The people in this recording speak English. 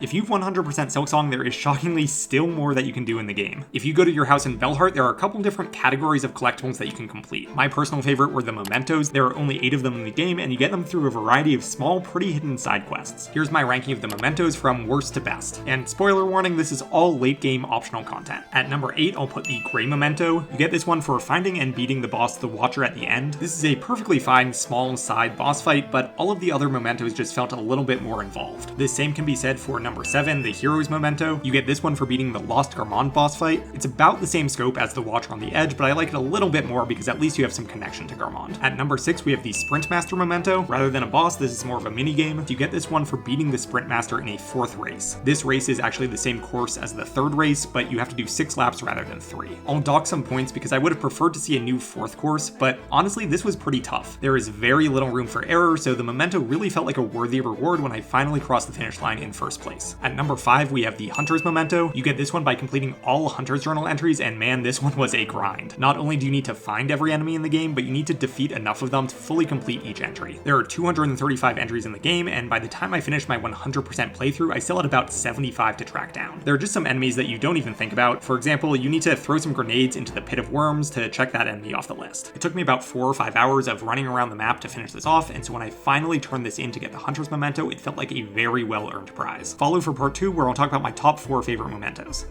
If you've 100% Silksong, there is shockingly still more that you can do in the game. If you go to your house in Belheart, there are a couple different categories of collectibles that you can complete. My personal favorite were the mementos. There are only 8 of them in the game, and you get them through a variety of small, pretty hidden side quests. Here's my ranking of the mementos from worst to best. And spoiler warning, this is all late game optional content. At number 8, I'll put the gray memento. You get this one for finding and beating the boss, the Watcher, at the end. This is a perfectly fine small side boss fight, but all of the other mementos just felt a little bit more involved. The same can be said for number 7, the Hero's Memento. You get this one for beating the Lost Garmond boss fight. It's about the same scope as the Watcher on the Edge, but I like it a little bit more because at least you have some connection to Garmond. At number 6, we have the Sprintmaster Memento. Rather than a boss, this is more of a mini game. You get this one for beating the Sprintmaster in a 4th race. This race is actually the same course as the 3rd race, but you have to do 6 laps rather than 3. I'll dock some points because I would have preferred to see a new 4th course, but honestly, this was pretty tough. There is very little room for error, so the memento really felt like a worthy reward when I finally crossed the finish line in 1st place. At number 5, we have the Hunter's Memento. You get this one by completing all Hunter's Journal entries, and man, this one was a grind. Not only do you need to find every enemy in the game, but you need to defeat enough of them to fully complete each entry. There are 235 entries in the game, and by the time I finished my 100% playthrough, I still had about 75 to track down. There are just some enemies that you don't even think about. For example, you need to throw some grenades into the Pit of Worms to check that enemy off the list. It took me about 4 or 5 hours of running around the map to finish this off, and so when I finally turned this in to get the Hunter's Memento, it felt like a very well-earned prize. Follow for part 2, where I'll talk about my top 4 favorite mementos.